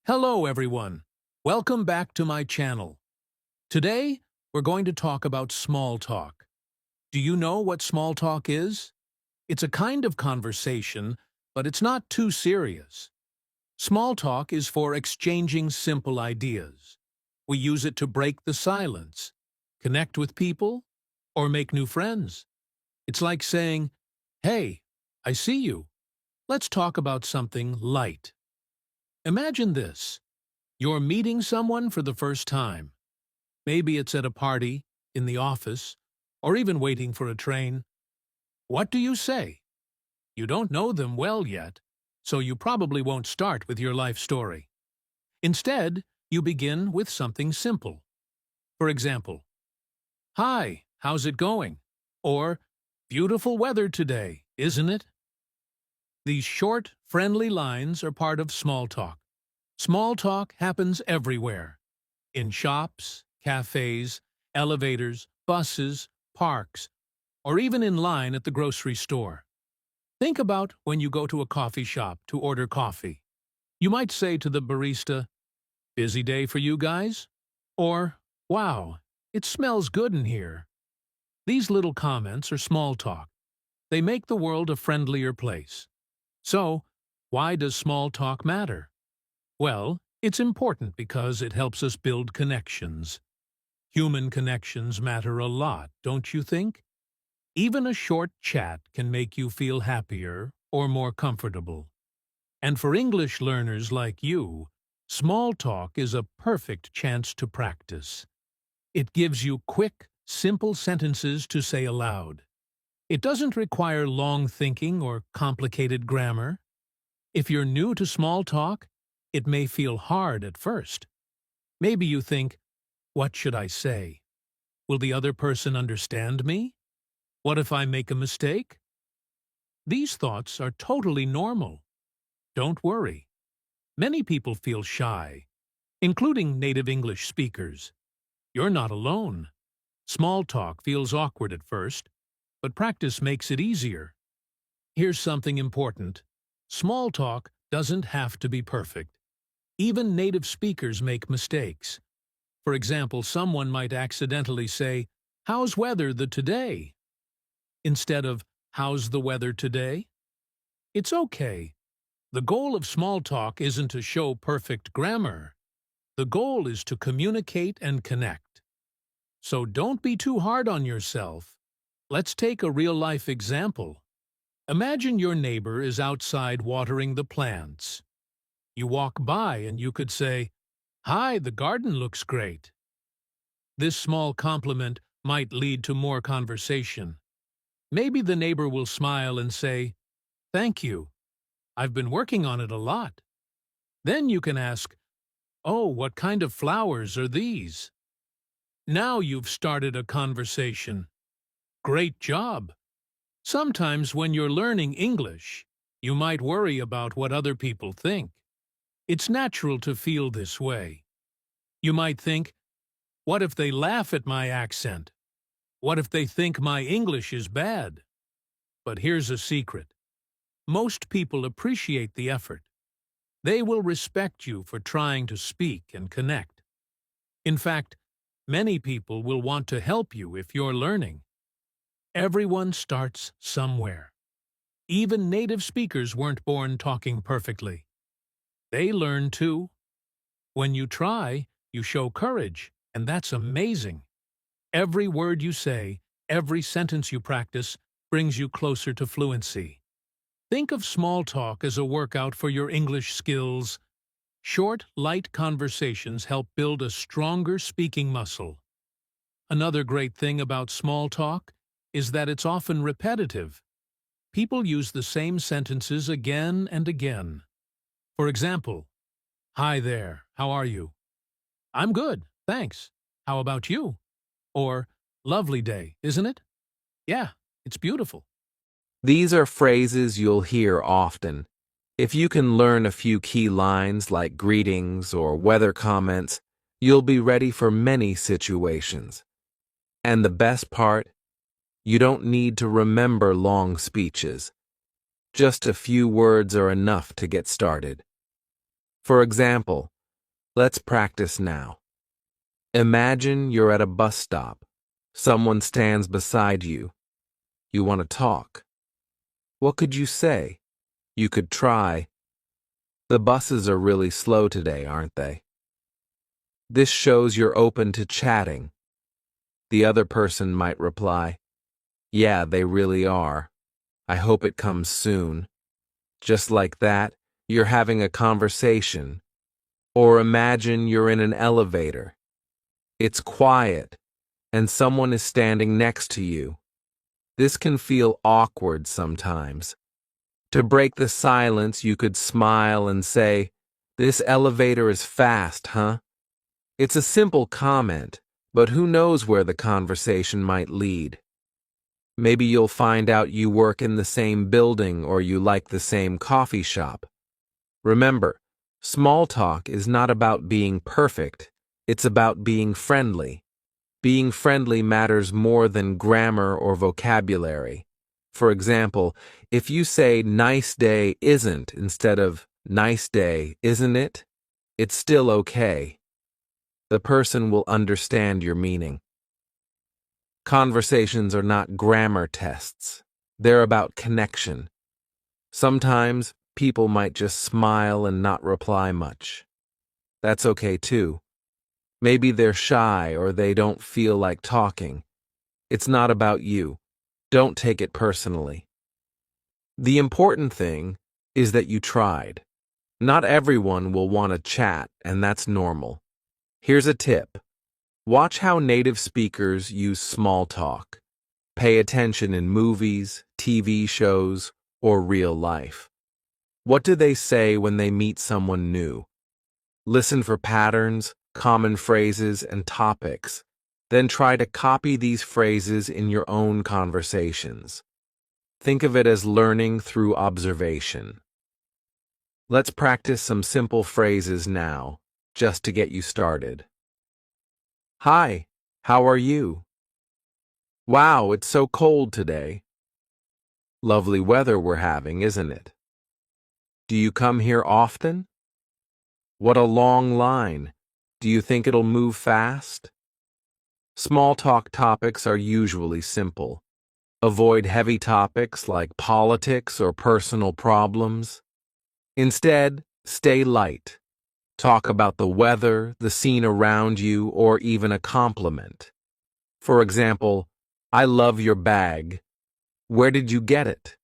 Hello, everyone. Welcome back to my channel. Today, we're going to talk about small talk. Do you know what small talk is? It's a kind of conversation, but it's not too serious. Small talk is for exchanging simple ideas. We use it to break the silence, connect with people, or make new friends. It's like saying, "Hey, I see you. Let's talk about something light." Imagine this. You're meeting someone for the first time. Maybe it's at a party, in the office, or even waiting for a train. What do you say? You don't know them well yet, so you probably won't start with your life story. Instead, you begin with something simple. For example, "Hi, how's it going?" Or, "Beautiful weather today, isn't it?" These short, friendly lines are part of small talk. Small talk happens everywhere. In shops, cafes, elevators, buses, parks, or even in line at the grocery store. Think about when you go to a coffee shop to order coffee. You might say to the barista, "Busy day for you guys?" Or, "Wow, it smells good in here." These little comments are small talk. They make the world a friendlier place. So, why does small talk matter? Well, it's important because it helps us build connections. Human connections matter a lot, don't you think? Even a short chat can make you feel happier or more comfortable. And for English learners like you, small talk is a perfect chance to practice. It gives you quick, simple sentences to say aloud. It doesn't require long thinking or complicated grammar. If you're new to small talk, it may feel hard at first. Maybe you think, "What should I say? Will the other person understand me? What if I make a mistake?" These thoughts are totally normal. Don't worry. Many people feel shy, including native English speakers. You're not alone. Small talk feels awkward at first, but practice makes it easier. Here's something important. Small talk doesn't have to be perfect. Even native speakers make mistakes. For example, someone might accidentally say, "How's weather today?" instead of, "How's the weather today?" It's okay. The goal of small talk isn't to show perfect grammar. The goal is to communicate and connect. So don't be too hard on yourself. Let's take a real-life example. Imagine your neighbor is outside watering the plants. You walk by and you could say, "Hi, the garden looks great." This small compliment might lead to more conversation. Maybe the neighbor will smile and say, "Thank you. I've been working on it a lot." Then you can ask, "Oh, what kind of flowers are these?" Now you've started a conversation. Great job! Sometimes when you're learning English, you might worry about what other people think. It's natural to feel this way. You might think, "What if they laugh at my accent? What if they think my English is bad?" But here's a secret. Most people appreciate the effort. They will respect you for trying to speak and connect. In fact, many people will want to help you if you're learning. Everyone starts somewhere. Even native speakers weren't born talking perfectly. They learn too. When you try, you show courage, and that's amazing. Every word you say, every sentence you practice, brings you closer to fluency. Think of small talk as a workout for your English skills. Short, light conversations help build a stronger speaking muscle. Another great thing about small talk is that it's often repetitive. People use the same sentences again and again. For example, "Hi there, how are you?" "I'm good, thanks. How about you?" Or, "Lovely day, isn't it?" "Yeah, it's beautiful." These are phrases you'll hear often. If you can learn a few key lines like greetings or weather comments, you'll be ready for many situations. And the best part? You don't need to remember long speeches. Just a few words are enough to get started. For example, Let's practice now. Imagine you're at a bus stop. Someone stands beside you. You want to talk. What could you say? You could try, "The buses are really slow today, aren't they?" This shows you're open to chatting. The other person might reply, "Yeah, they really are. I hope it comes soon." Just like that, you're having a conversation. Or imagine you're in an elevator. It's quiet, and someone is standing next to you. This can feel awkward sometimes. To break the silence, you could smile and say, "This elevator is fast, huh?" It's a simple comment, but who knows where the conversation might lead. Maybe you'll find out you work in the same building or you like the same coffee shop. Remember, small talk is not about being perfect, it's about being friendly. Being friendly matters more than grammar or vocabulary. For example, if you say "nice day isn't" instead of "nice day, isn't it?" it's still okay. The person will understand your meaning. Conversations are not grammar tests. They're about connection. Sometimes people might just smile and not reply much. That's okay too. Maybe they're shy or they don't feel like talking. It's not about you. Don't take it personally. The important thing is that you tried. Not everyone will want to chat, and that's normal. Here's a tip. Watch how native speakers use small talk. Pay attention in movies, TV shows, or real life. What do they say when they meet someone new? Listen for patterns, common phrases, and topics. Then try to copy these phrases in your own conversations. Think of it as learning through observation. Let's practice some simple phrases now, just to get you started. Hi, how are you? Wow, it's so cold today. Lovely weather we're having, isn't it? Do you come here often? What a long line. Do you think it'll move fast? Small talk topics are usually simple. Avoid heavy topics like politics or personal problems. Instead, stay light. Talk about the weather, the scene around you, or even a compliment. For example, "I love your bag. Where did you get it?"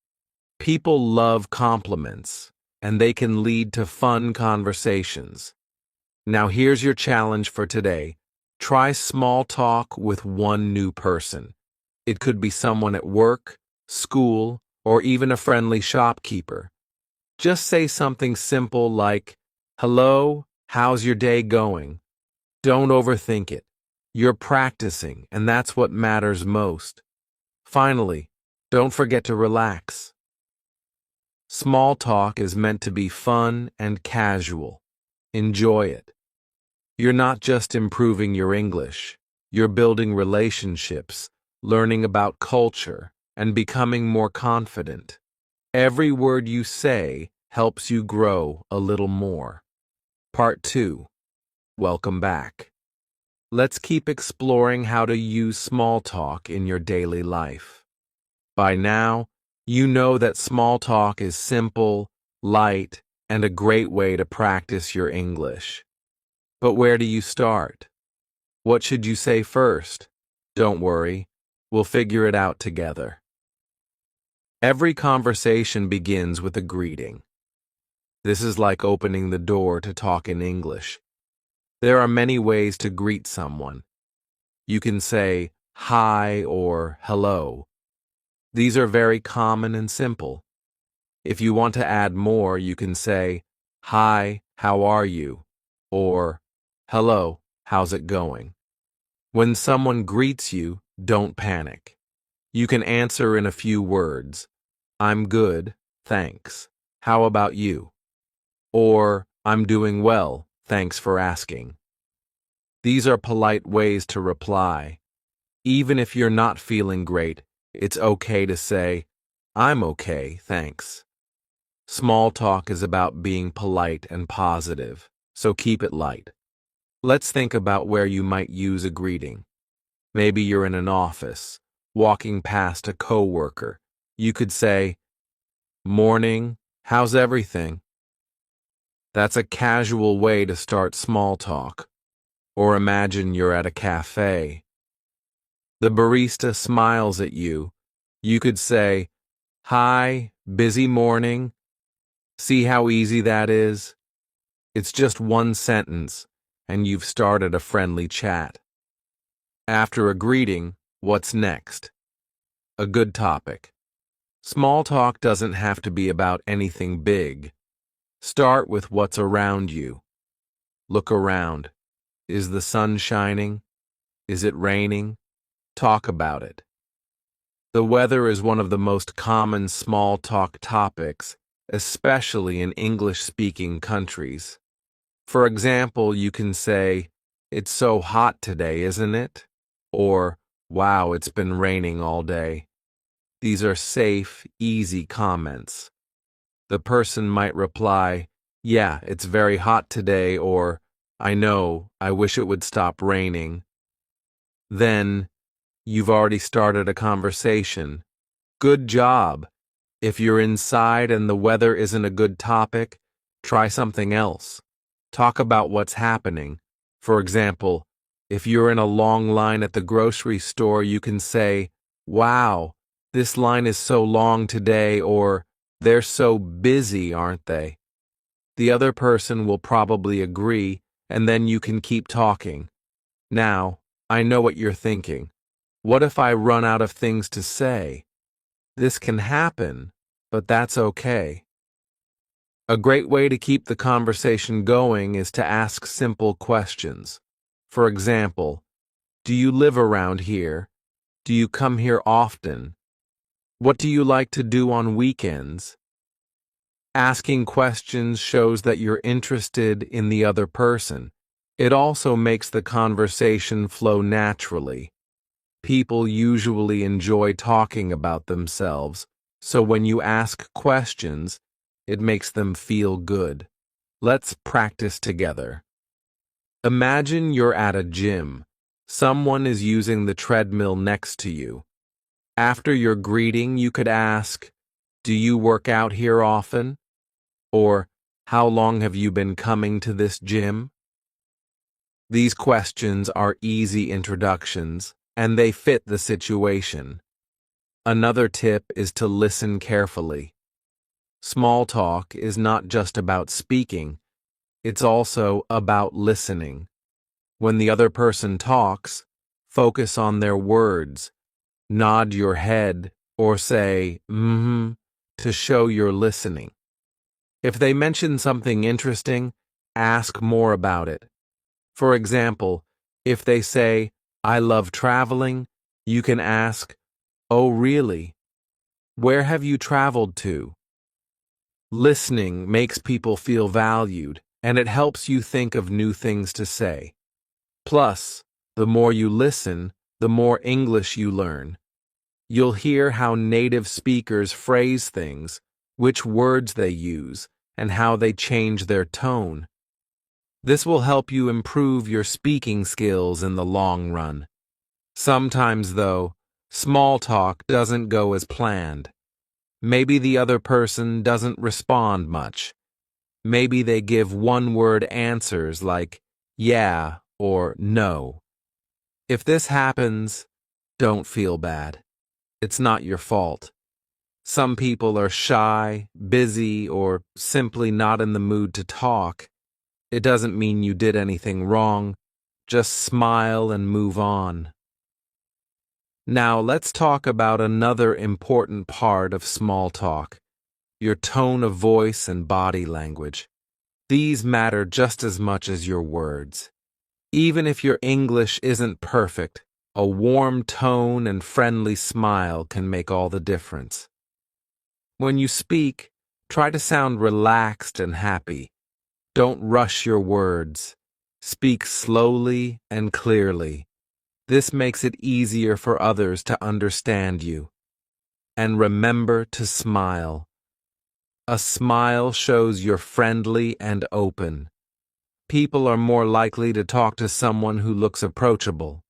People love compliments, and they can lead to fun conversations. Now here's your challenge for today. Try small talk with one new person. It could be someone at work, school, or even a friendly shopkeeper. Just say something simple like, "Hello, how's your day going?" Don't overthink it. You're practicing, and that's what matters most. Finally, don't forget to relax. Small talk is meant to be fun and casual. Enjoy it. You're not just improving your English, you're building relationships, learning about culture, and becoming more confident. Every word you say helps you grow a little more. Part 2. Welcome back. Let's keep exploring how to use small talk in your daily life. By now, you know that small talk is simple, light, and a great way to practice your English. But where do you start? What should you say first? Don't worry, we'll figure it out together. Every conversation begins with a greeting. This is like opening the door to talk in English. There are many ways to greet someone. You can say hi or hello. These are very common and simple. If you want to add more, you can say, "Hi, how are you?" or "Hello, how's it going?" When someone greets you, don't panic. You can answer in a few words. "I'm good, thanks. How about you?" Or, "I'm doing well, thanks for asking." These are polite ways to reply. Even if you're not feeling great, it's okay to say, "I'm okay, thanks." Small talk is about being polite and positive, so keep it light. Let's think about where you might use a greeting. Maybe you're in an office, walking past a coworker. You could say, "Morning, how's everything?" That's a casual way to start small talk. Or imagine you're at a cafe. The barista smiles at you. You could say, "Hi, busy morning." See how easy that is? It's just one sentence, and you've started a friendly chat. After a greeting, what's next? A good topic. Small talk doesn't have to be about anything big. Start with what's around you. Look around. Is the sun shining? Is it raining? Talk about it. The weather is one of the most common small talk topics, especially in English-speaking countries. For example, you can say, "It's so hot today, isn't it?" Or, "Wow, it's been raining all day." These are safe, easy comments. The person might reply, "Yeah, it's very hot today," or, "I know, I wish it would stop raining." Then, you've already started a conversation. Good job. If you're inside and the weather isn't a good topic, try something else. Talk about what's happening. For example, if you're in a long line at the grocery store, you can say, "Wow, this line is so long today," or, "They're so busy, aren't they?" The other person will probably agree, and then you can keep talking. Now, I know what you're thinking. What if I run out of things to say? This can happen, but that's okay. A great way to keep the conversation going is to ask simple questions. For example, do you live around here? Do you come here often? What do you like to do on weekends? Asking questions shows that you're interested in the other person. It also makes the conversation flow naturally. People usually enjoy talking about themselves, so when you ask questions, it makes them feel good. Let's practice together. Imagine you're at a gym. Someone is using the treadmill next to you. After your greeting, you could ask, "Do you work out here often?" Or, "How long have you been coming to this gym?" These questions are easy introductions, and they fit the situation. Another tip is to listen carefully. Small talk is not just about speaking, it's also about listening. When the other person talks, focus on their words. Nod your head or say, "Mm-hmm," to show you're listening. If they mention something interesting, ask more about it. For example, if they say, "I love traveling," you can ask, "Oh, really? Where have you traveled to?" Listening makes people feel valued, and it helps you think of new things to say. Plus, the more you listen, the more English you learn. You'll hear how native speakers phrase things, which words they use, and how they change their tone. This will help you improve your speaking skills in the long run. Sometimes, though, small talk doesn't go as planned. Maybe the other person doesn't respond much. Maybe they give one-word answers like "yeah" or "no." If this happens, don't feel bad. It's not your fault. Some people are shy, busy, or simply not in the mood to talk. It doesn't mean you did anything wrong. Just smile and move on. Now let's talk about another important part of small talk, your tone of voice and body language. These matter just as much as your words. Even if your English isn't perfect, a warm tone and friendly smile can make all the difference. When you speak, try to sound relaxed and happy. Don't rush your words. Speak slowly and clearly. This makes it easier for others to understand you. And remember to smile. A smile shows you're friendly and open. People are more likely to talk to someone who looks approachable.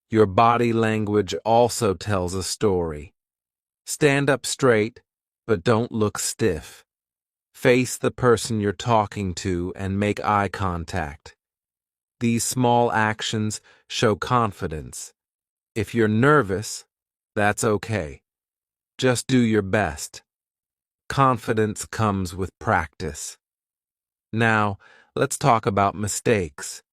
Your body language also tells a story. Stand up straight, but don't look stiff. Face the person you're talking to and make eye contact. These small actions show confidence. If you're nervous, that's okay. Just do your best. Confidence comes with practice. Now, let's talk about mistakes.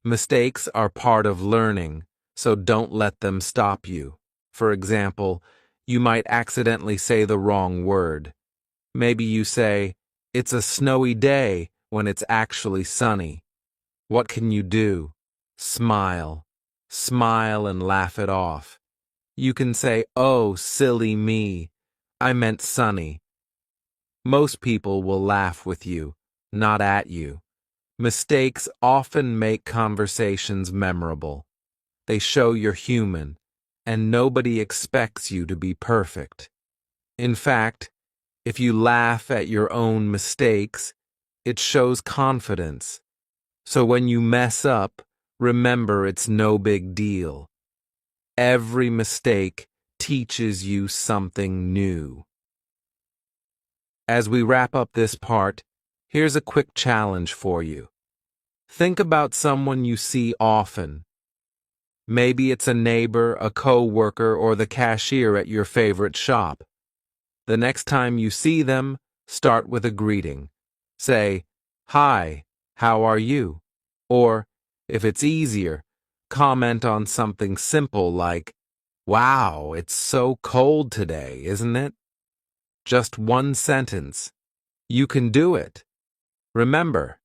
Mistakes are part of learning, so don't let them stop you. For example, you might accidentally say the wrong word. Maybe you say, "It's a snowy day," when it's actually sunny. What can you do? Smile. Smile and laugh it off. You can say, "Oh, silly me. I meant sunny." Most people will laugh with you, not at you. Mistakes often make conversations memorable. They show you're human, and nobody expects you to be perfect. In fact, if you laugh at your own mistakes, it shows confidence. So when you mess up, remember it's no big deal. Every mistake teaches you something new. As we wrap up this part, here's a quick challenge for you. Think about someone you see often. Maybe it's a neighbor, a co-worker, or the cashier at your favorite shop. The next time you see them, start with a greeting. Say, "Hi, how are you?" Or, if it's easier, comment on something simple like, "Wow, it's so cold today, isn't it?" Just one sentence. You can do it. Remember,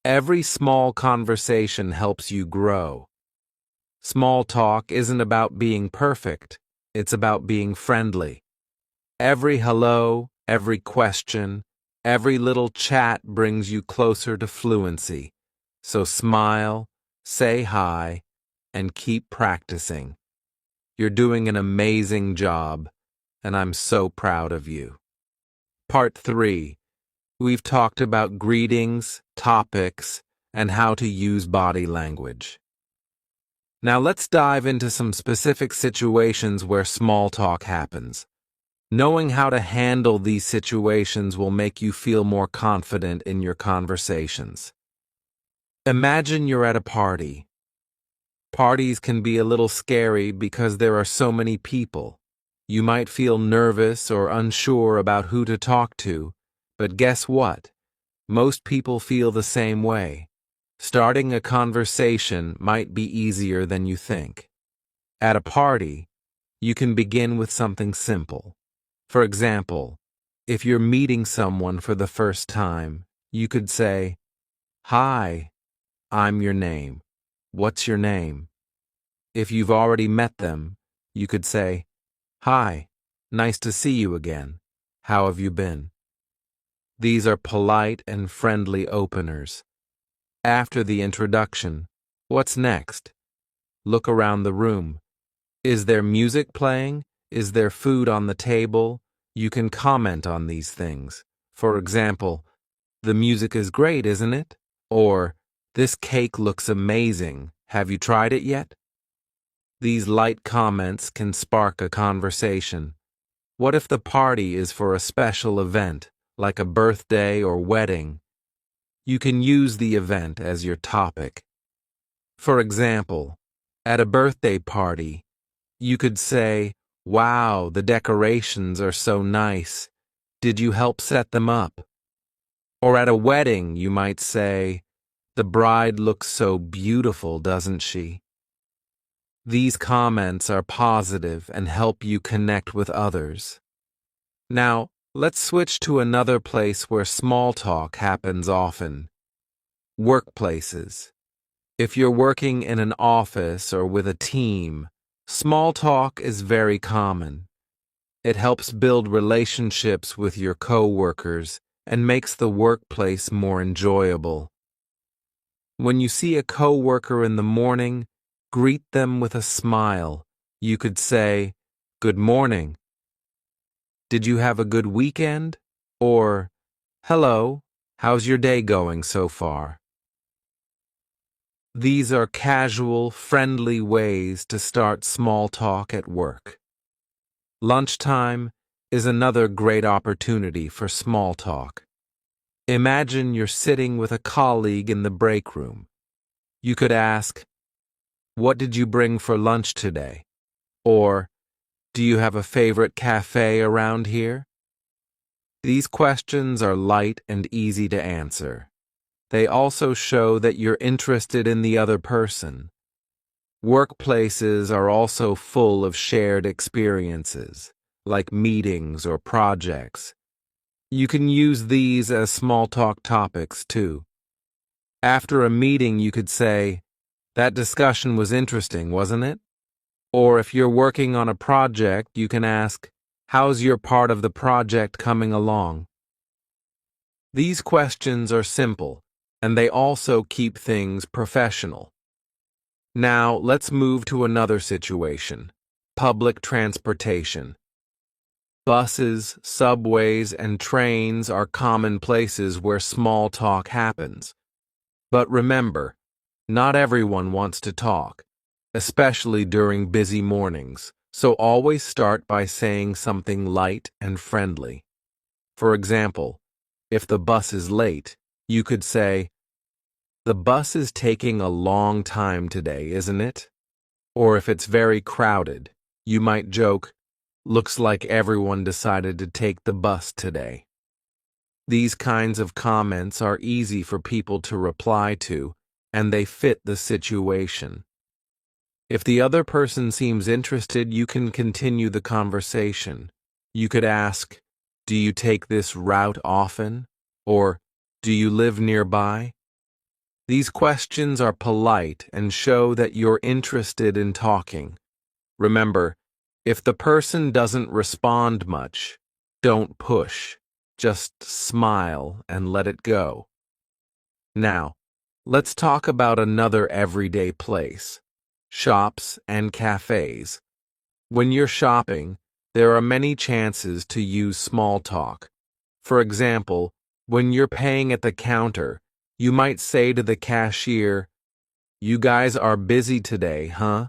every small conversation helps you grow. Small talk isn't about being perfect. It's about being friendly. Every hello, every question, every little chat brings you closer to fluency. So smile, say hi, and keep practicing. You're doing an amazing job, and I'm so proud of you. Part 3. We've talked about greetings, topics, and how to use body language. Now let's dive into some specific situations where small talk happens. Knowing how to handle these situations will make you feel more confident in your conversations. Imagine you're at a party. Parties can be a little scary because there are so many people. You might feel nervous or unsure about who to talk to, but guess what? Most people feel the same way. Starting a conversation might be easier than you think. At a party, you can begin with something simple. For example, if you're meeting someone for the first time, you could say, "Hi, I'm your name. What's your name?" If you've already met them, you could say, "Hi, nice to see you again. How have you been?" These are polite and friendly openers. After the introduction, what's next? Look around the room. Is there music playing? Is there food on the table? You can comment on these things. For example, "The music is great, isn't it?" Or, "This cake looks amazing. Have you tried it yet?" These light comments can spark a conversation. What if the party is for a special event, like a birthday or wedding? You can use the event as your topic. For example, at a birthday party, you could say, "Wow, the decorations are so nice. Did you help set them up?" Or at a wedding, you might say, "The bride looks so beautiful, doesn't she?" These comments are positive and help you connect with others. Now, let's switch to another place where small talk happens often. Workplaces. If you're working in an office or with a team, small talk is very common. It helps build relationships with your coworkers and makes the workplace more enjoyable. When you see a coworker in the morning, greet them with a smile. You could say, "Good morning. Did you have a good weekend?" Or, "Hello, how's your day going so far?" These are casual, friendly ways to start small talk at work. Lunchtime is another great opportunity for small talk. Imagine you're sitting with a colleague in the break room. You could ask, "What did you bring for lunch today?" Or, "Do you have a favorite cafe around here?" These questions are light and easy to answer. They also show that you're interested in the other person. Workplaces are also full of shared experiences, like meetings or projects. You can use these as small talk topics too. After a meeting, you could say, "That discussion was interesting, wasn't it?" Or if you're working on a project, you can ask, "How's your part of the project coming along?" These questions are simple, and they also keep things professional. Now, let's move to another situation: public transportation. Buses, subways, and trains are common places where small talk happens. But remember, not everyone wants to talk, especially during busy mornings, so always start by saying something light and friendly. For example, if the bus is late, you could say, "The bus is taking a long time today, isn't it?" Or if it's very crowded, you might joke, "Looks like everyone decided to take the bus today." These kinds of comments are easy for people to reply to, and they fit the situation. If the other person seems interested, you can continue the conversation. You could ask, "Do you take this route often?" Or, "Do you live nearby?" These questions are polite and show that you're interested in talking. Remember, if the person doesn't respond much, don't push. Just smile and let it go. Now, let's talk about another everyday place: shops and cafes. When you're shopping, there are many chances to use small talk. For example, when you're paying at the counter, you might say to the cashier, "You guys are busy today, huh?"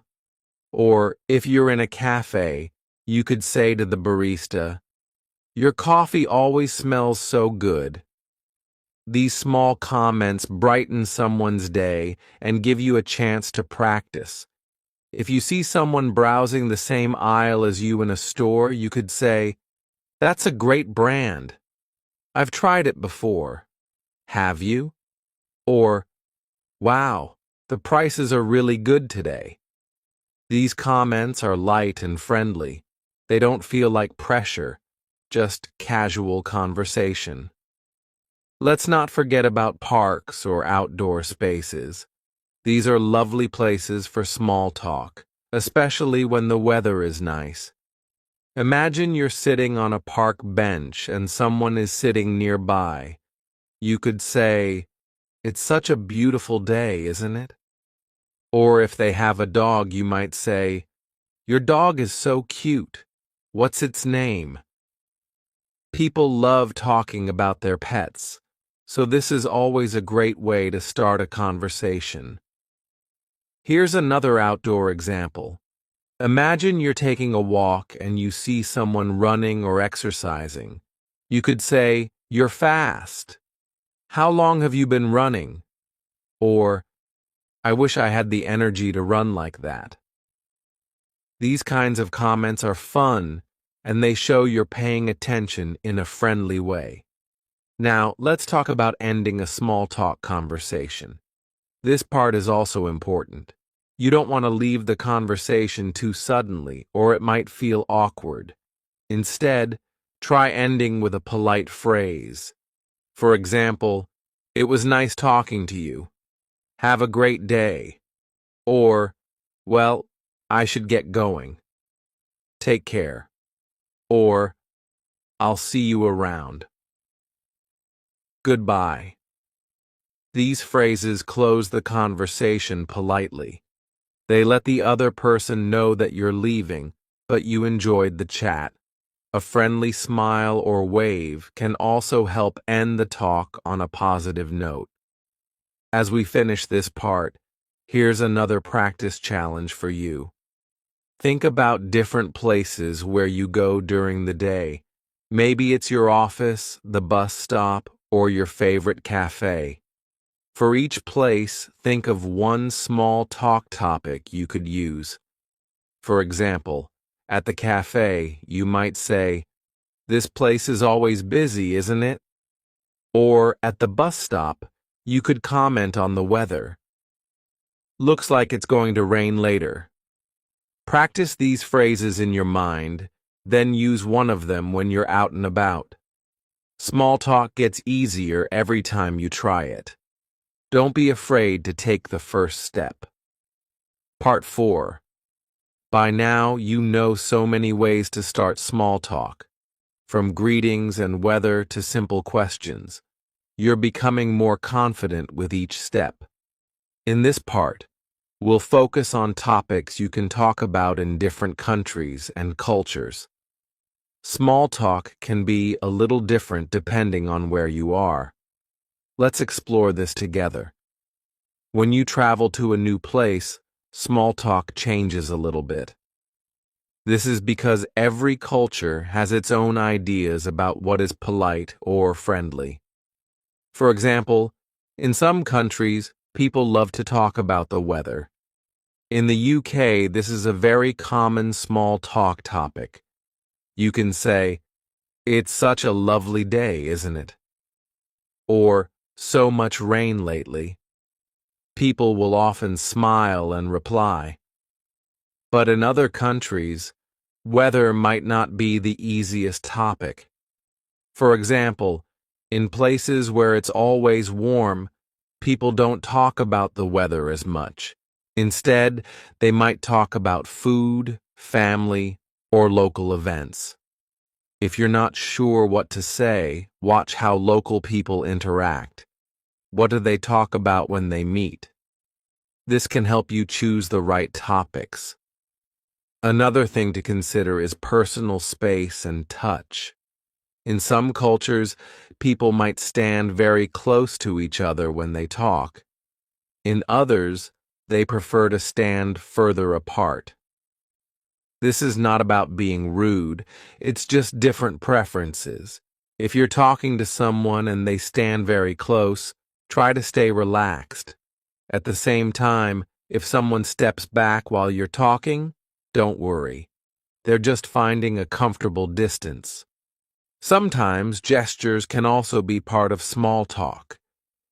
Or if you're in a cafe, you could say to the barista, "Your coffee always smells so good." These small comments brighten someone's day and give you a chance to practice. If you see someone browsing the same aisle as you in a store, you could say, "That's a great brand. I've tried it before." "Have you?" Or, "Wow, the prices are really good today." These comments are light and friendly. They don't feel like pressure, just casual conversation. Let's not forget about parks or outdoor spaces. These are lovely places for small talk, especially when the weather is nice. Imagine you're sitting on a park bench and someone is sitting nearby. You could say, "It's such a beautiful day, isn't it?" Or if they have a dog, you might say, "Your dog is so cute. What's its name?" People love talking about their pets, so this is always a great way to start a conversation. Here's another outdoor example. Imagine you're taking a walk and you see someone running or exercising. You could say, "You're fast. How long have you been running?" Or, "I wish I had the energy to run like that." These kinds of comments are fun, and they show you're paying attention in a friendly way. Now, let's talk about ending a small talk conversation. This part is also important. You don't want to leave the conversation too suddenly, or it might feel awkward. Instead, try ending with a polite phrase. For example, "It was nice talking to you. Have a great day." Or, "Well, I should get going. Take care." Or, "I'll see you around." Goodbye. These phrases close the conversation politely. They let the other person know that you're leaving, but you enjoyed the chat. A friendly smile or wave can also help end the talk on a positive note. As we finish this part, Here's another practice challenge for you. Think about different places where you go during the day. Maybe it's your office, the bus stop, or your favorite cafe. For each place, think of one small talk topic you could use. For example, at the cafe, you might say, "This place is always busy, isn't it?" Or at the bus stop, you could comment on the weather. "Looks like it's going to rain later." Practice these phrases in your mind, then use one of them when you're out and about. Small talk gets easier every time you try it. Don't be afraid to take the first step. Part 4. By now, you know so many ways to start small talk. From greetings and weather to simple questions. You're becoming more confident with each step. In this part, we'll focus on topics you can talk about in different countries and cultures. Small talk can be a little different depending on where you are. Let's explore this together. When you travel to a new place, small talk changes a little bit. This is because every culture has its own ideas about what is polite or friendly. For example, in some countries, people love to talk about the weather. In the UK, this is a very common small talk topic. You can say, "It's such a lovely day, isn't it?" Or, "So much rain lately." People will often smile and reply. But in other countries, weather might not be the easiest topic. For example, in places where it's always warm, people don't talk about the weather as much. Instead, they might talk about food, family, or local events. If you're not sure what to say, watch how local people interact. What do they talk about when they meet? This can help you choose the right topics. Another thing to consider is personal space and touch. In some cultures, people might stand very close to each other when they talk. In others, they prefer to stand further apart. This is not about being rude, it's just different preferences. If you're talking to someone and they stand very close, try to stay relaxed. At the same time, if someone steps back while you're talking, don't worry. They're just finding a comfortable distance. Sometimes gestures can also be part of small talk.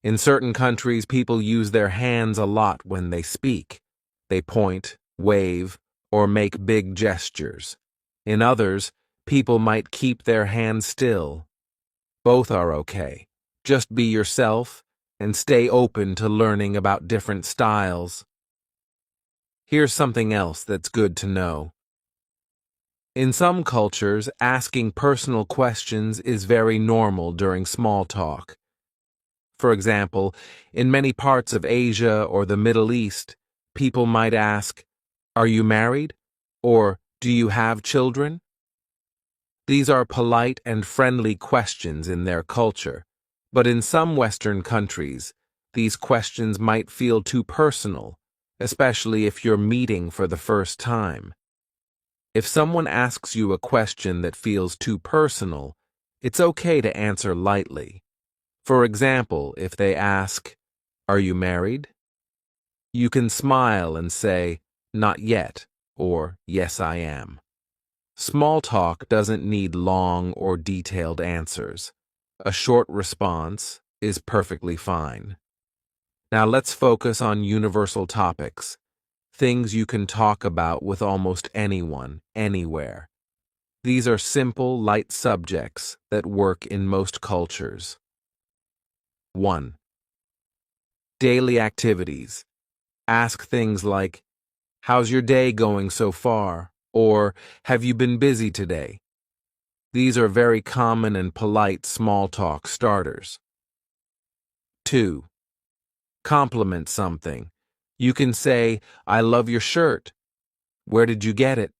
In certain countries, people use their hands a lot when they speak. They point, wave, or make big gestures. In others, people might keep their hands still. Both are okay. Just be yourself and stay open to learning about different styles. Here's something else that's good to know. In some cultures, asking personal questions is very normal during small talk. For example, in many parts of Asia or the Middle East, people might ask, "Are you married?" or "Do you have children?" These are polite and friendly questions in their culture, but in some Western countries, these questions might feel too personal, especially if you're meeting for the first time. If someone asks you a question that feels too personal, it's okay to answer lightly. For example, if they ask, "Are you married?" you can smile and say, "Not yet," or "Yes, I am." Small talk doesn't need long or detailed answers. A short response is perfectly fine. Now let's focus on universal topics, things you can talk about with almost anyone, anywhere. These are simple, light subjects that work in most cultures. 1. Daily activities. Ask things like, "How's your day going so far?" or "Have you been busy today?" These are very common and polite small talk starters. 2. Compliment something. You can say, "I love your shirt." "Where did you get it?"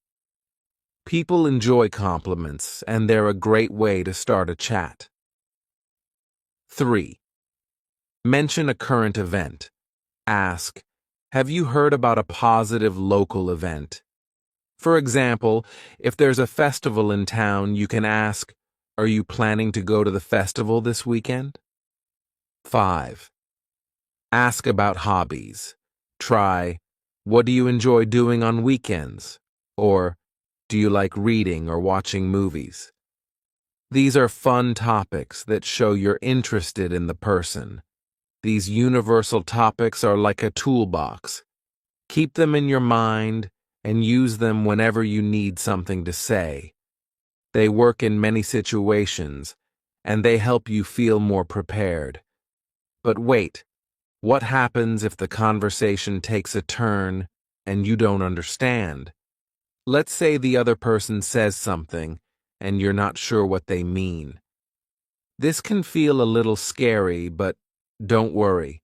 People enjoy compliments, and they're a great way to start a chat. 3. Mention a current event. Ask, Have you heard about a positive local event? For example, if there's a festival in town, you can ask, "Are you planning to go to the festival this weekend?" 5. Ask about hobbies. Try, "What do you enjoy doing on weekends?" Or, "Do you like reading or watching movies?" These are fun topics that show you're interested in the person. These universal topics are like a toolbox. Keep them in your mind and use them whenever you need something to say. They work in many situations, and they help you feel more prepared. But wait, what happens if the conversation takes a turn and you don't understand? Let's say the other person says something and you're not sure what they mean. This can feel a little scary, but don't worry.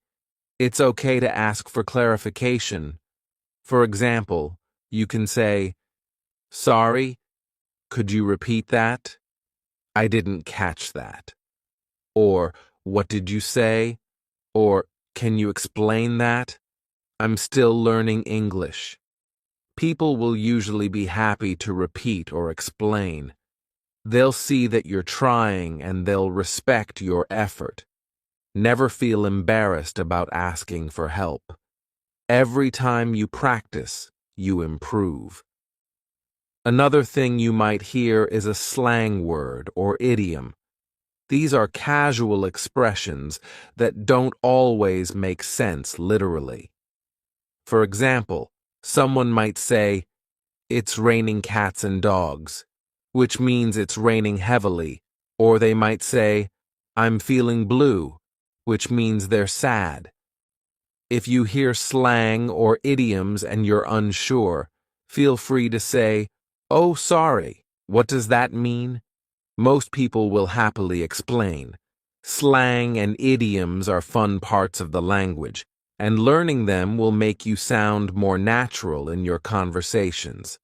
It's okay to ask for clarification. For example, you can say, "Sorry, could you repeat that? I didn't catch that." Or, "What did you say?" Or, "Can you explain that? I'm still learning English." People will usually be happy to repeat or explain. They'll see that you're trying and they'll respect your effort. Never feel embarrassed about asking for help. Every time you practice, you improve. Another thing you might hear is a slang word or idiom. These are casual expressions that don't always make sense literally. For example, someone might say, "It's raining cats and dogs," which means it's raining heavily, or they might say, "I'm feeling blue," which means they're sad. If you hear slang or idioms and you're unsure, feel free to say, "Oh, sorry, what does that mean?" Most people will happily explain. Slang and idioms are fun parts of the language, and learning them will make you sound more natural in your conversations.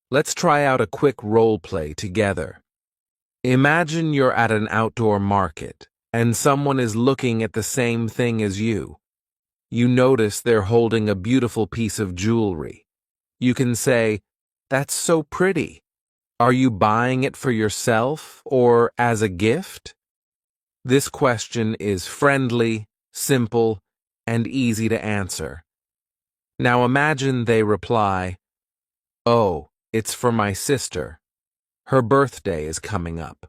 Let's try out a quick role play together. Imagine you're at an outdoor market, and someone is looking at the same thing as you. You notice they're holding a beautiful piece of jewelry. You can say, "That's so pretty. Are you buying it for yourself or as a gift?" This question is friendly, simple, and easy to answer. Now imagine they reply, "Oh, it's for my sister. Her birthday is coming up."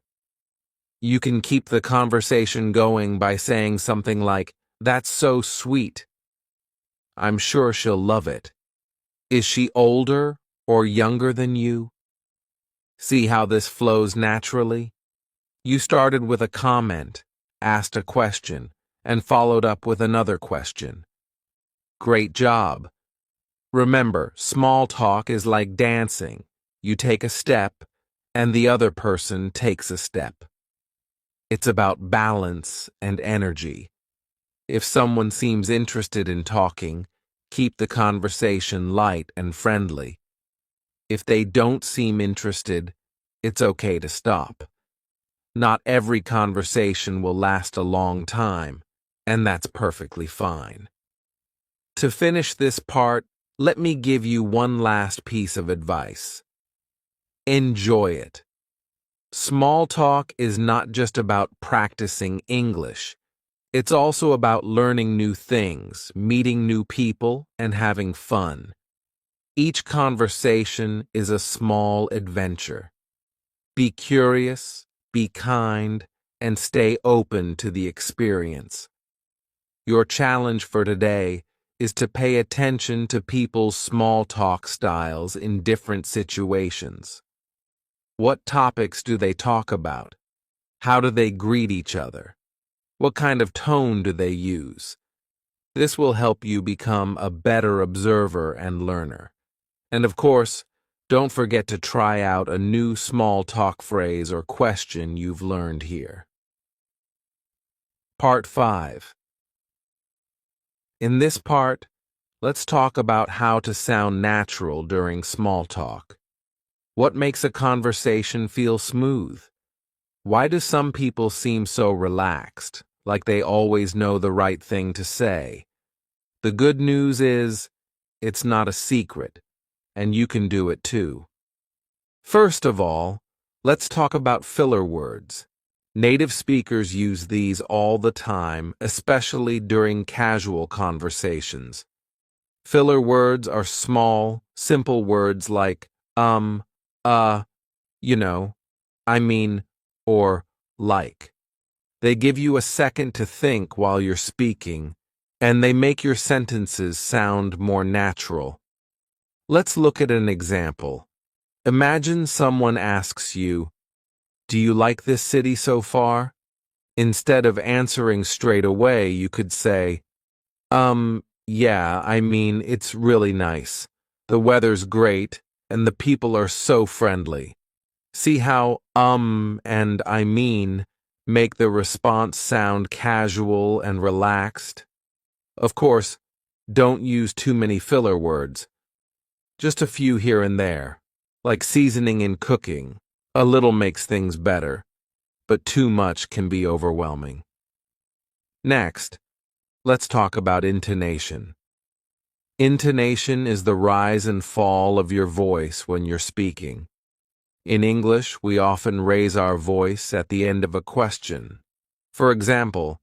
You can keep the conversation going by saying something like, "That's so sweet. I'm sure she'll love it. Is she older or younger than you?" See how this flows naturally? You started with a comment, asked a question, and followed up with another question. Great job. Remember, small talk is like dancing. You take a step, and the other person takes a step. It's about balance and energy. If someone seems interested in talking, keep the conversation light and friendly. If they don't seem interested, it's okay to stop. Not every conversation will last a long time, and that's perfectly fine. To finish this part, let me give you one last piece of advice. Enjoy it. Small talk is not just about practicing English. It's also about learning new things, meeting new people, and having fun. Each conversation is a small adventure. Be curious, be kind, and stay open to the experience. Your challenge for today is to pay attention to people's small talk styles in different situations. What topics do they talk about? How do they greet each other? What kind of tone do they use? This will help you become a better observer and learner. And of course, don't forget to try out a new small talk phrase or question you've learned here. Part 5. In this part, let's talk about how to sound natural during small talk. What makes a conversation feel smooth? Why do some people seem so relaxed, like they always know the right thing to say? The good news is, it's not a secret, and you can do it too. First of all, let's talk about filler words. Native speakers use these all the time, especially during casual conversations. Filler words are small, simple words like uh, you know, I mean, or like. They give you a second to think while you're speaking, and they make your sentences sound more natural. Let's look at an example. Imagine someone asks you, "Do you like this city so far?" Instead of answering straight away, you could say, yeah, I mean, it's really nice. The weather's great, and the people are so friendly. See how and I mean make the response sound casual and relaxed? Of course, don't use too many filler words. Just a few here and there, like seasoning in cooking. A little makes things better, but too much can be overwhelming. Next, let's talk about intonation. Intonation is the rise and fall of your voice when you're speaking. In English, we often raise our voice at the end of a question. For example,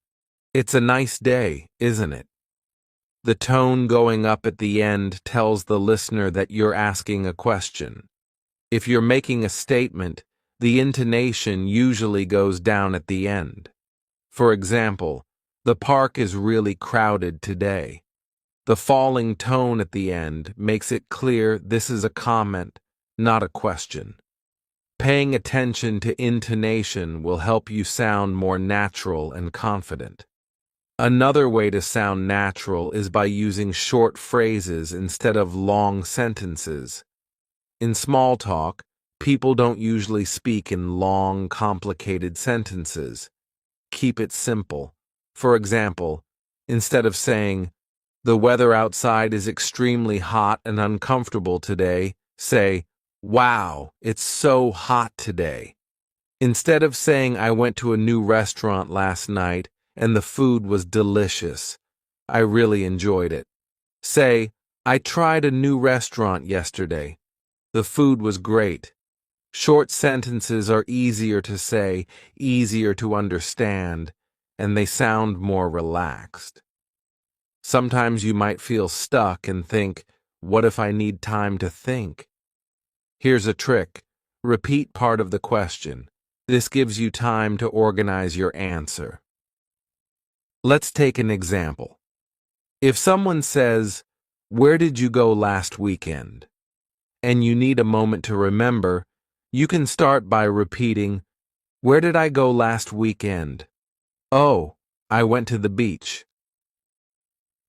"It's a nice day, isn't it?" The tone going up at the end tells the listener that you're asking a question. If you're making a statement, the intonation usually goes down at the end. For example, "The park is really crowded today." The falling tone at the end makes it clear this is a comment, not a question. Paying attention to intonation will help you sound more natural and confident. Another way to sound natural is by using short phrases instead of long sentences. In small talk, people don't usually speak in long, complicated sentences. Keep it simple. For example, instead of saying, "The weather outside is extremely hot and uncomfortable today," say, "Wow, it's so hot today." Instead of saying, "I went to a new restaurant last night and the food was delicious. I really enjoyed it," say, "I tried a new restaurant yesterday. The food was great." Short sentences are easier to say, easier to understand, and they sound more relaxed. Sometimes you might feel stuck and think, "What if I need time to think?" Here's a trick. Repeat part of the question. This gives you time to organize your answer. Let's take an example. If someone says, "Where did you go last weekend?" and you need a moment to remember, you can start by repeating, "Where did I go last weekend?" "Oh, I went to the beach."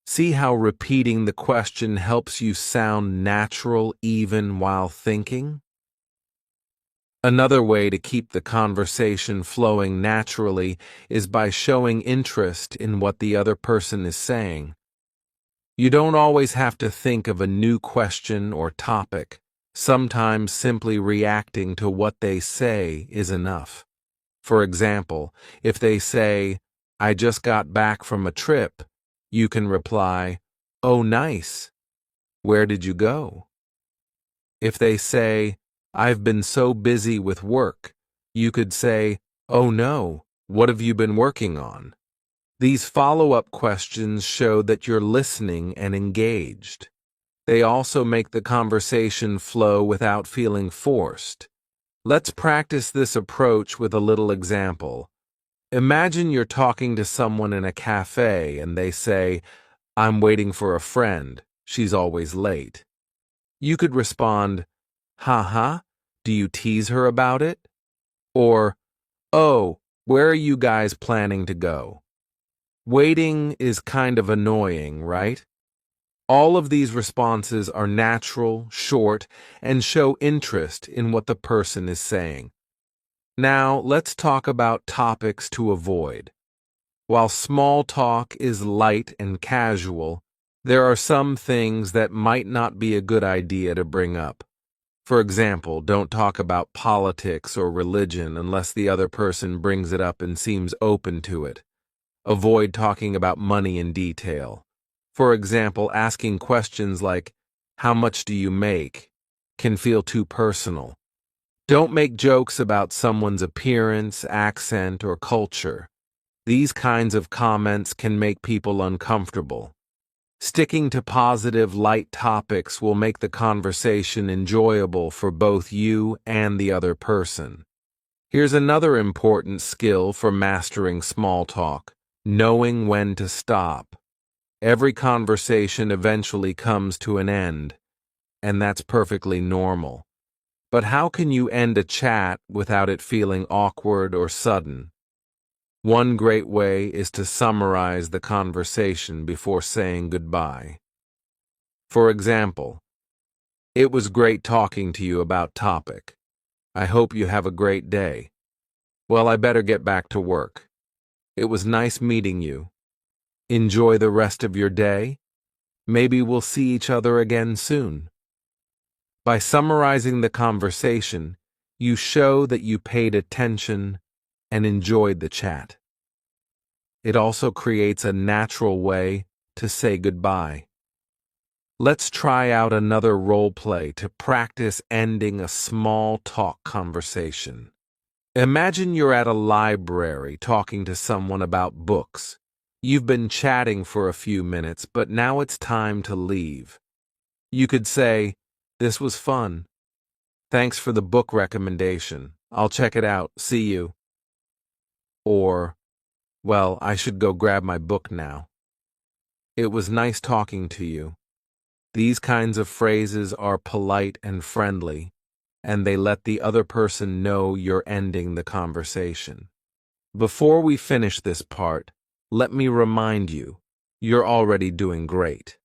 See how repeating the question helps you sound natural even while thinking? Another way to keep the conversation flowing naturally is by showing interest in what the other person is saying. You don't always have to think of a new question or topic. Sometimes simply reacting to what they say is enough. For example, if they say, "I just got back from a trip," you can reply, "Oh, nice. Where did you go?" If they say, "I've been so busy with work," you could say, "Oh no, what have you been working on?" These follow-up questions show that you're listening and engaged. They also make the conversation flow without feeling forced. Let's practice this approach with a little example. Imagine you're talking to someone in a cafe and they say, "I'm waiting for a friend. She's always late." You could respond, "Haha, do you tease her about it?" Or, "Oh, where are you guys planning to go?" Waiting is kind of annoying, right? All of these responses are natural, short, and show interest in what the person is saying. Now, let's talk about topics to avoid. While small talk is light and casual, there are some things that might not be a good idea to bring up. For example, don't talk about politics or religion unless the other person brings it up and seems open to it. Avoid talking about money in detail. For example, asking questions like, "How much do you make?" can feel too personal. Don't make jokes about someone's appearance, accent, or culture. These kinds of comments can make people uncomfortable. Sticking to positive, light topics will make the conversation enjoyable for both you and the other person. Here's another important skill for mastering small talk: knowing when to stop. Every conversation eventually comes to an end, and that's perfectly normal. But how can you end a chat without it feeling awkward or sudden? One great way is to summarize the conversation before saying goodbye. For example, "It was great talking to you about topic. I hope you have a great day. Well, I better get back to work. It was nice meeting you. Enjoy the rest of your day. Maybe we'll see each other again soon." By summarizing the conversation, you show that you paid attention and enjoyed the chat. It also creates a natural way to say goodbye. Let's try out another role play to practice ending a small talk conversation. Imagine you're at a library talking to someone about books. You've been chatting for a few minutes, but now it's time to leave. You could say, "This was fun. Thanks for the book recommendation. I'll check it out. See you." Or, "Well, I should go grab my book now. It was nice talking to you." These kinds of phrases are polite and friendly, and they let the other person know you're ending the conversation. Before we finish this part, let me remind you, you're already doing great.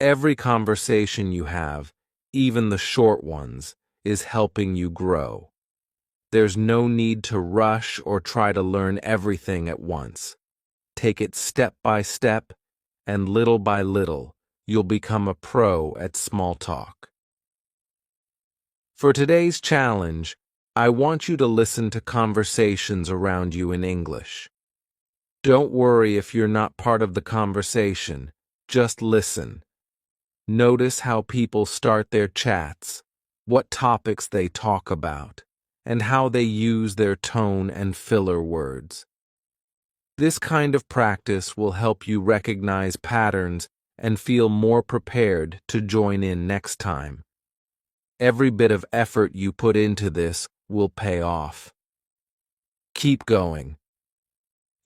Every conversation you have, even the short ones, is helping you grow. There's no need to rush or try to learn everything at once. Take it step by step, and little by little, you'll become a pro at small talk. For today's challenge, I want you to listen to conversations around you in English. Don't worry if you're not part of the conversation, just listen. Notice how people start their chats, what topics they talk about, and how they use their tone and filler words. This kind of practice will help you recognize patterns and feel more prepared to join in next time. Every bit of effort you put into this will pay off. Keep going.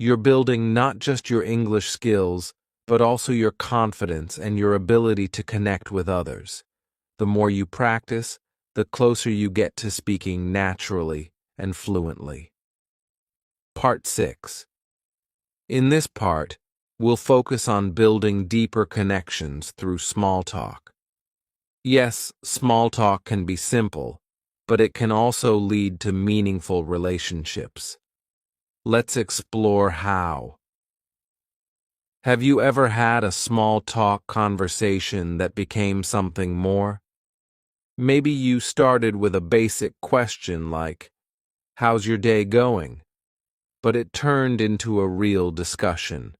You're building not just your English skills, but also your confidence and your ability to connect with others. The more you practice, the closer you get to speaking naturally and fluently. Part 6. In this part, we'll focus on building deeper connections through small talk. Yes, small talk can be simple, but it can also lead to meaningful relationships. Let's explore how. Have you ever had a small talk conversation that became something more? Maybe you started with a basic question like, "How's your day going?" But it turned into a real discussion.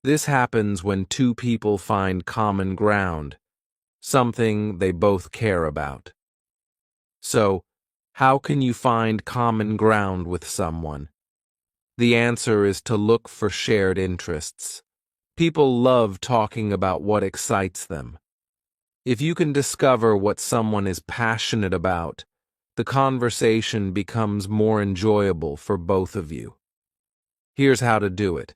This happens when two people find common ground, something they both care about. So, how can you find common ground with someone? The answer is to look for shared interests. People love talking about what excites them. If you can discover what someone is passionate about, the conversation becomes more enjoyable for both of you. Here's how to do it.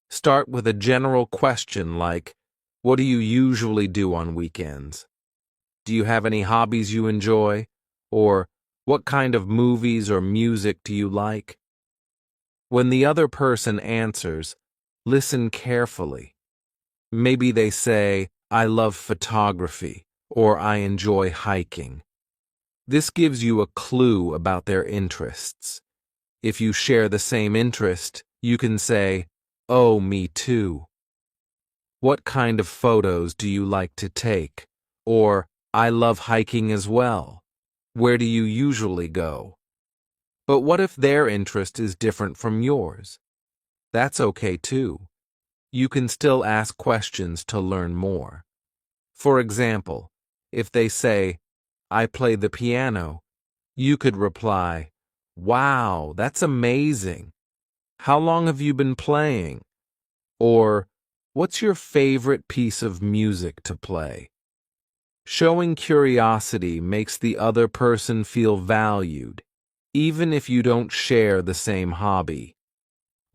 Start with a general question like, "What do you usually do on weekends?" "Do you have any hobbies you enjoy?" Or, "What kind of movies or music do you like?" When the other person answers, listen carefully. Maybe they say, "I love photography," or "I enjoy hiking." This gives you a clue about their interests. If you share the same interest, you can say, "Oh, me too." "What kind of photos do you like to take?" Or, "I love hiking as well. Where do you usually go?" But what if their interest is different from yours? That's okay too. you can still ask questions to learn more. For example, if they say, "I play the piano," you could reply, "Wow, that's amazing. How long have you been playing?" Or, "What's your favorite piece of music to play?" Showing curiosity makes the other person feel valued, even if you don't share the same hobby.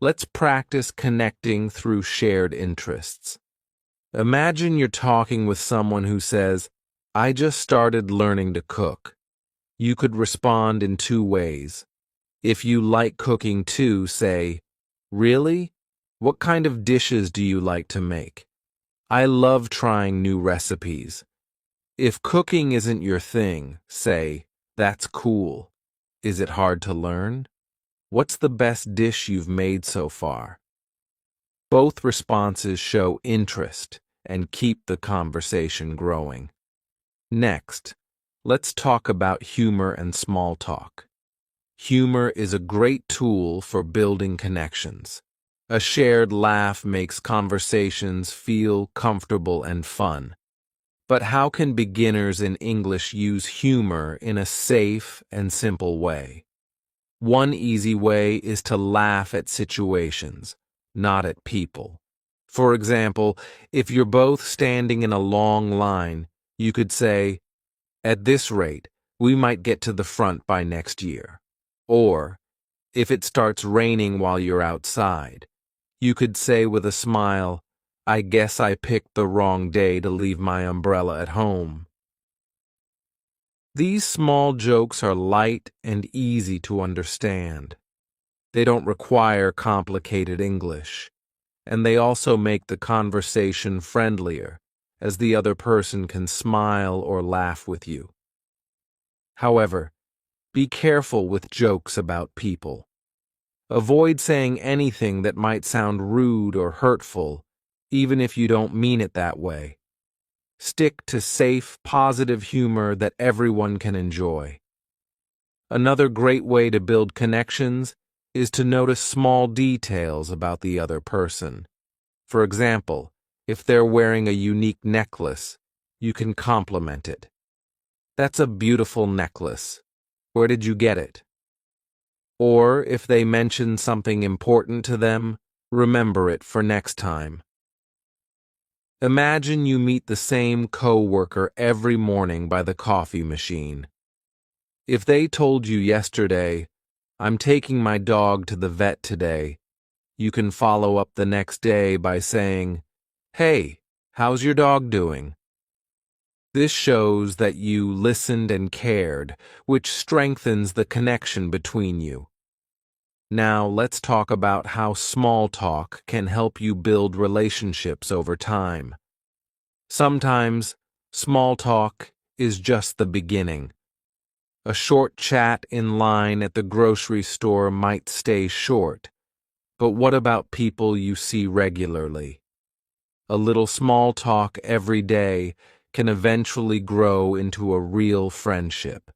Let's practice connecting through shared interests. Imagine you're talking with someone who says, "I just started learning to cook." You could respond in two ways. If you like cooking too, say, "Really? What kind of dishes do you like to make? I love trying new recipes." If cooking isn't your thing, say, "That's cool. Is it hard to learn? What's the best dish you've made so far?" Both responses show interest and keep the conversation growing. Next, let's talk about humor and small talk. Humor is a great tool for building connections. A shared laugh makes conversations feel comfortable and fun. But how can beginners in English use humor in a safe and simple way? One easy way is to laugh at situations, not at people. For example, if you're both standing in a long line, you could say, "At this rate, we might get to the front by next year." Or, if it starts raining while you're outside, you could say with a smile, "I guess I picked the wrong day to leave my umbrella at home." These small jokes are light and easy to understand. They don't require complicated English, and they also make the conversation friendlier, as the other person can smile or laugh with you. However, be careful with jokes about people. Avoid saying anything that might sound rude or hurtful, even if you don't mean it that way. Stick to safe, positive humor that everyone can enjoy. Another great way to build connections is to notice small details about the other person. For example, if they're wearing a unique necklace, you can compliment it. "That's a beautiful necklace. Where did you get it?" Or if they mention something important to them, remember it for next time. Imagine you meet the same coworker every morning by the coffee machine. If they told you yesterday, "I'm taking my dog to the vet today," you can follow up the next day by saying, "Hey, how's your dog doing?" This shows that you listened and cared, which strengthens the connection between you. Now let's talk about how small talk can help you build relationships over time. Sometimes, small talk is just the beginning. A short chat in line at the grocery store might stay short, but what about people you see regularly? A little small talk every day can eventually grow into a real friendship.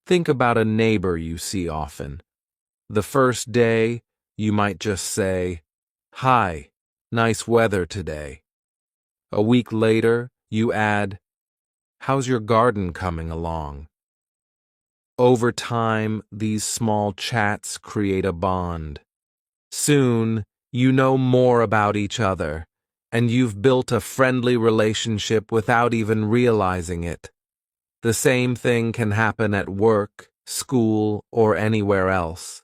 Think about a neighbor you see often. The first day, you might just say, "Hi, nice weather today." A week later, you add, "How's your garden coming along?" Over time, these small chats create a bond. Soon, you know more about each other, and you've built a friendly relationship without even realizing it. The same thing can happen at work, school, or anywhere else.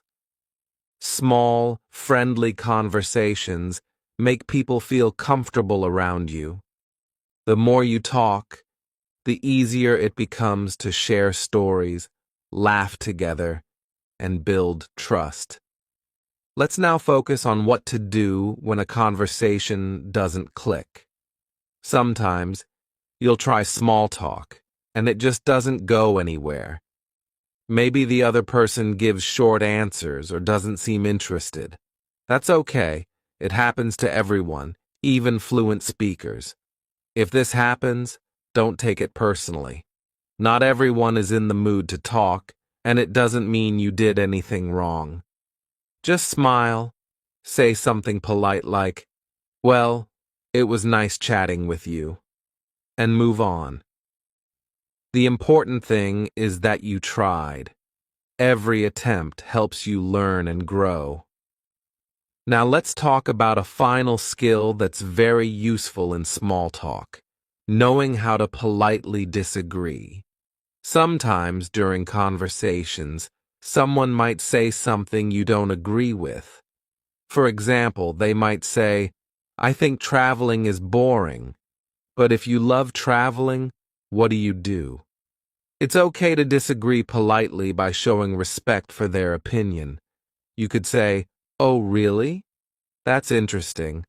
Small, friendly conversations make people feel comfortable around you. The more you talk, the easier it becomes to share stories, laugh together, and build trust. Let's now focus on what to do when a conversation doesn't click. Sometimes, you'll try small talk, and it just doesn't go anywhere. Maybe the other person gives short answers or doesn't seem interested. That's okay. It happens to everyone, even fluent speakers. If this happens, don't take it personally. Not everyone is in the mood to talk, and it doesn't mean you did anything wrong. Just smile, say something polite like, Well, it was nice chatting with you. And move on. The important thing is that you tried. Every attempt helps you learn and grow. Now let's talk about a final skill that's very useful in small talk: knowing how to politely disagree. Sometimes during conversations, someone might say something you don't agree with. For example, they might say, "I think traveling is boring." But if you love traveling, what do? It's okay to disagree politely by showing respect for their opinion. You could say, "Oh, really? That's interesting.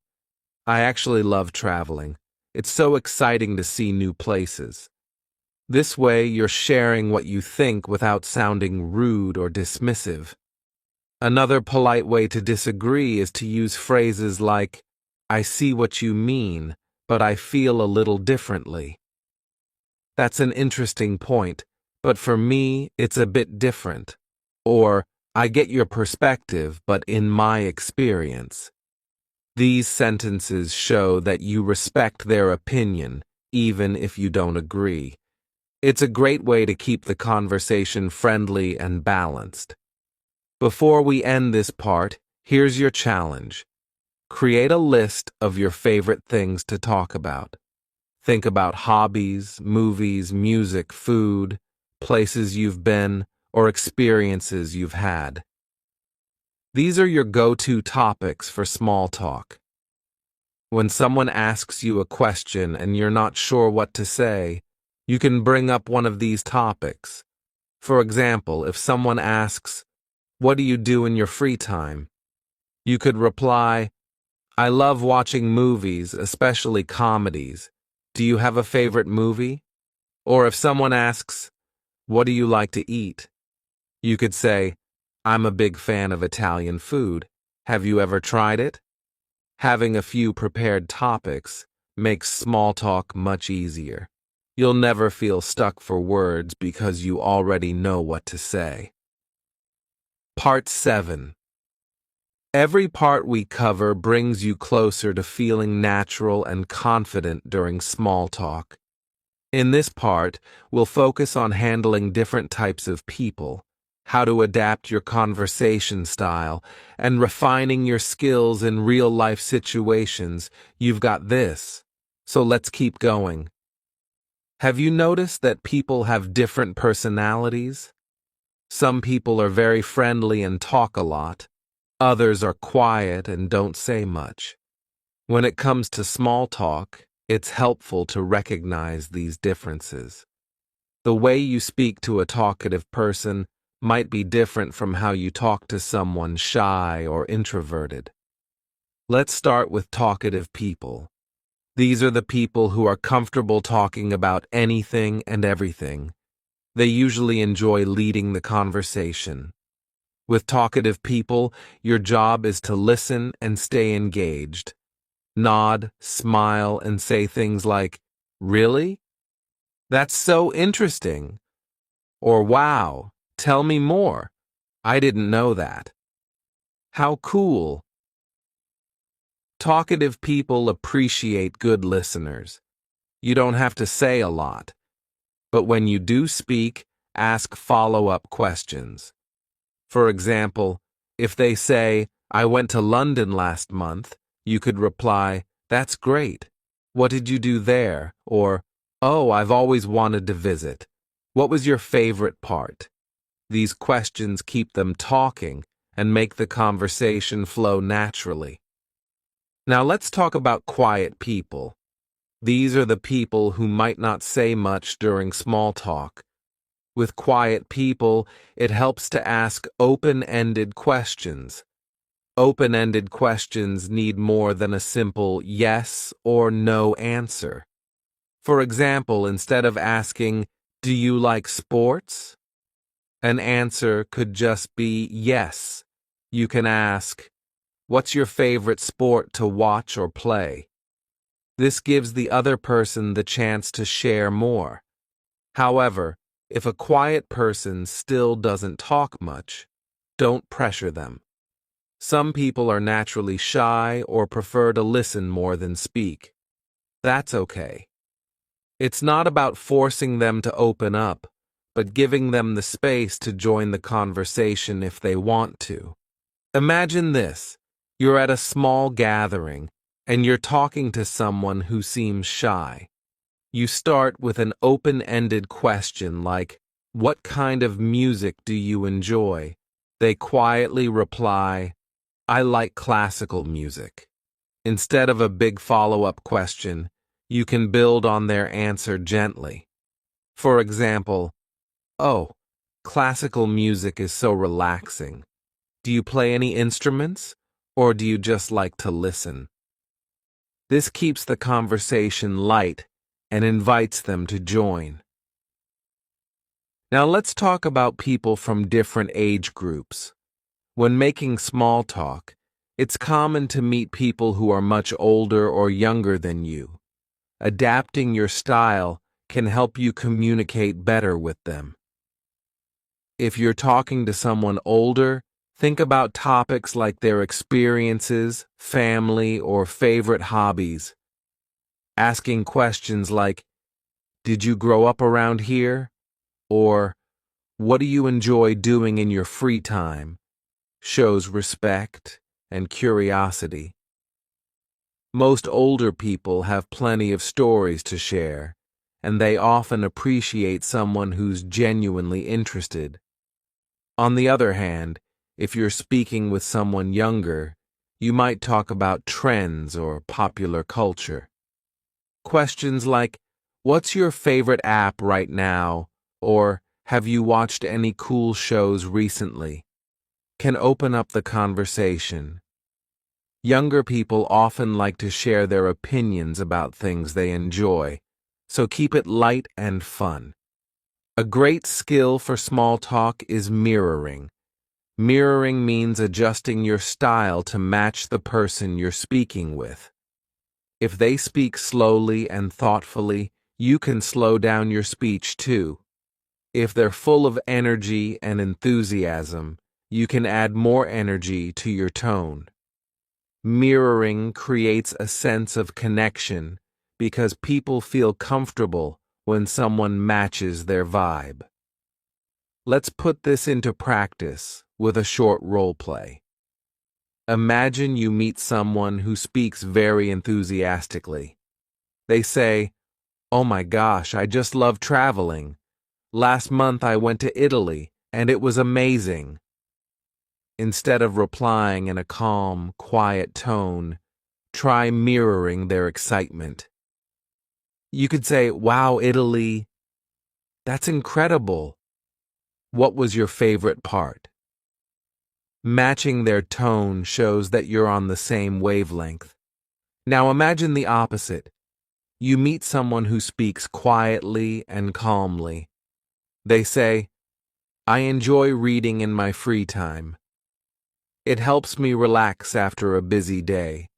I actually love traveling. It's so exciting to see new places." This way, you're sharing what you think without sounding rude or dismissive. Another polite way to disagree is to use phrases like, "I see what you mean, but I feel a little differently." That's an interesting point, but for me, it's a bit different. Or, "I get your perspective, but in my experience." These sentences show that you respect their opinion, even if you don't agree. It's a great way to keep the conversation friendly and balanced. Before we end this part, here's your challenge. Create a list of your favorite things to talk about. Think about hobbies, movies, music, food, places you've been, or experiences you've had. These are your go-to topics for small talk. When someone asks you a question and you're not sure what to say, you can bring up one of these topics. For example, if someone asks, "What do you do in your free time?" you could reply, "I love watching movies, especially comedies. Do you have a favorite movie?" Or if someone asks, "What do you like to eat?" you could say, "I'm a big fan of Italian food. Have you ever tried it?" Having a few prepared topics makes small talk much easier. You'll never feel stuck for words because you already know what to say. Part 7. Every part we cover brings you closer to feeling natural and confident during small talk. In this part, we'll focus on handling different types of people, how to adapt your conversation style, and refining your skills in real-life situations. You've got this, so let's keep going. Have you noticed that people have different personalities? Some people are very friendly and talk a lot. Others are quiet and don't say much. When it comes to small talk, it's helpful to recognize these differences. The way you speak to a talkative person might be different from how you talk to someone shy or introverted. Let's start with talkative people. These are the people who are comfortable talking about anything and everything. They usually enjoy leading the conversation. With talkative people, your job is to listen and stay engaged. Nod, smile, and say things like, "Really? That's so interesting." Or, "Wow, tell me more. I didn't know that." How cool. Talkative people appreciate good listeners. You don't have to say a lot, but when you do speak, ask follow-up questions. For example, if they say, "I went to London last month," you could reply, "That's great. What did you do there?" Or, "Oh, I've always wanted to visit. What was your favorite part?" These questions keep them talking and make the conversation flow naturally. Now let's talk about quiet people. These are the people who might not say much during small talk. With quiet people, it helps to ask open-ended questions. Open-ended questions need more than a simple yes or no answer. For example, instead of asking, "Do you like sports?" an answer could just be yes. You can ask, "What's your favorite sport to watch or play?" This gives the other person the chance to share more. However, if a quiet person still doesn't talk much, don't pressure them. Some people are naturally shy or prefer to listen more than speak. That's okay. It's not about forcing them to open up, but giving them the space to join the conversation if they want to. Imagine this. You're at a small gathering, and you're talking to someone who seems shy. You start with an open-ended question like, "What kind of music do you enjoy?" They quietly reply, "I like classical music." Instead of a big follow-up question, you can build on their answer gently. For example, "Oh, classical music is so relaxing. Do you play any instruments, or do you just like to listen?" This keeps the conversation light and invites them to join. Now let's talk about people from different age groups. When making small talk, it's common to meet people who are much older or younger than you. Adapting your style can help you communicate better with them. If you're talking to someone older, think about topics like their experiences, family, or favorite hobbies. Asking questions like, "Did you grow up around here?" or "What do you enjoy doing in your free time?" shows respect and curiosity. Most older people have plenty of stories to share, and they often appreciate someone who's genuinely interested. On the other hand, if you're speaking with someone younger, you might talk about trends or popular culture. Questions like, "What's your favorite app right now?" or "Have you watched any cool shows recently?" can open up the conversation. Younger people often like to share their opinions about things they enjoy, so keep it light and fun. A great skill for small talk is mirroring. Mirroring means adjusting your style to match the person you're speaking with. If they speak slowly and thoughtfully, you can slow down your speech too. If they're full of energy and enthusiasm, you can add more energy to your tone. Mirroring creates a sense of connection because people feel comfortable when someone matches their vibe. Let's put this into practice with a short role play. Imagine you meet someone who speaks very enthusiastically. They say, "Oh my gosh, I just love traveling. Last month I went to Italy, and it was amazing." Instead of replying in a calm, quiet tone, try mirroring their excitement. You could say, "Wow, Italy, that's incredible. What was your favorite part?" Matching their tone shows that you're on the same wavelength. Now imagine the opposite. You meet someone who speaks quietly and calmly. They say, "I enjoy reading in my free time. It helps me relax after a busy day."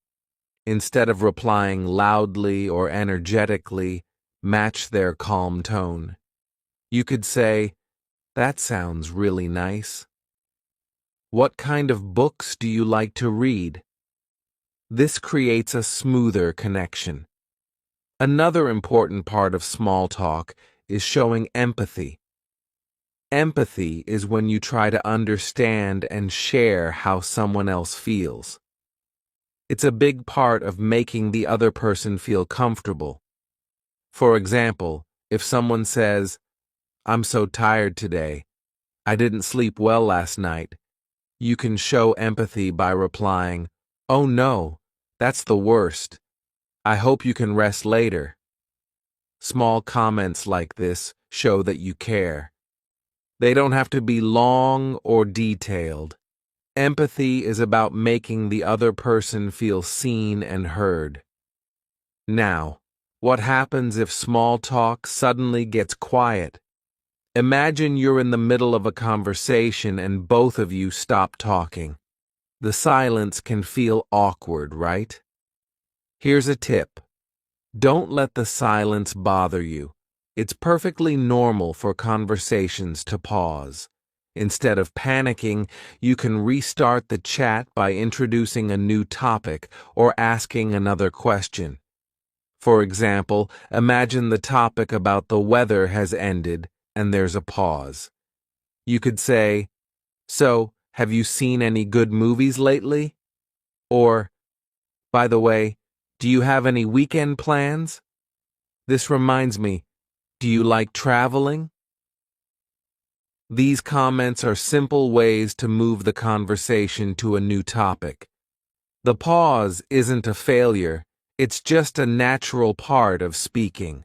Instead of replying loudly or energetically, match their calm tone. You could say, "That sounds really nice. What kind of books do you like to read?" This creates a smoother connection. Another important part of small talk is showing empathy. Empathy is when you try to understand and share how someone else feels. It's a big part of making the other person feel comfortable. For example, if someone says, "I'm so tired today. I didn't sleep well last night," you can show empathy by replying, "Oh no, that's the worst. I hope you can rest later." Small comments like this show that you care. They don't have to be long or detailed. Empathy is about making the other person feel seen and heard. Now, what happens if small talk suddenly gets quiet? Imagine you're in the middle of a conversation and both of you stop talking. The silence can feel awkward, right? Here's a tip. Don't let the silence bother you. It's perfectly normal for conversations to pause. Instead of panicking, you can restart the chat by introducing a new topic or asking another question. For example, imagine the topic about the weather has ended and there's a pause. You could say, "So, have you seen any good movies lately?" Or, "By the way, do you have any weekend plans? This reminds me, do you like traveling?" These comments are simple ways to move the conversation to a new topic. The pause isn't a failure, it's just a natural part of speaking.